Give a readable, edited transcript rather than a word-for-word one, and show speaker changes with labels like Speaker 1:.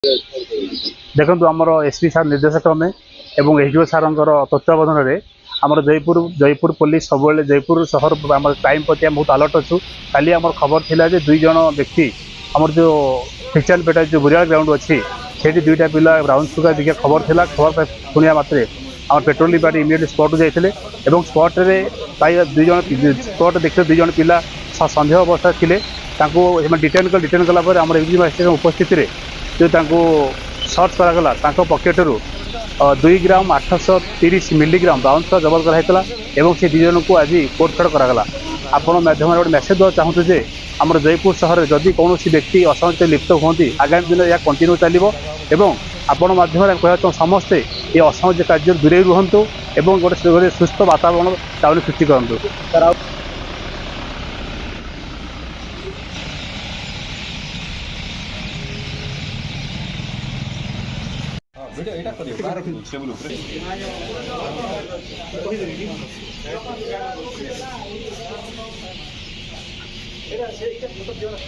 Speaker 1: देखो आमर एसपी सार निर्देशक क्रमे और एसडीओ सार तत्वावधान में आमर जयपुर पुलिस सब जयपुर सहर आम क्राइम प्रति बहुत अलर्ट अच्छु। खाली आम खबर थिला जे 2 जन व्यक्ति आमर जो ख्रिस्टान पेटा जो बुरियाल ग्राउंड अच्छी से 2टा पिला ब्राउन सुगर दिखे खबर थिला। खबर शुणा मात्रे आम पेट्रोलिंग पार्टी इमिडिएटली स्पॉट जाते स्पॉट रे प्राय 2 जन स्पॉट देखते 2 जन पिला सन्देह अवस्था थे डिटेन कलापर आम एग्जिट उपस्थित जो सर्च करागला पकेटू 2 ग्राम 830 मिलीग्राम ब्राउन सुगर जबत कराइला और से 2 जन को आज कोर्ट छड़ करागला। आपण माध्यम गोटे मेसेज देवा चाहूँ जे आम जयपुर सहर जदि कौन व्यक्ति असमित लिप्त होती आगामी दिन यह कंटिन्यू चलो एवं आपण माध्यम कह समस्ते ये असामाजिक कार्य दूरे रुहतु और गोटे सुस्थ वातावरण टाउन सृष्टि करूँ।
Speaker 2: वीडियो एटा करियो बाहर रखि टेबल ऊपर एटा से इटा फोटो दियो ना।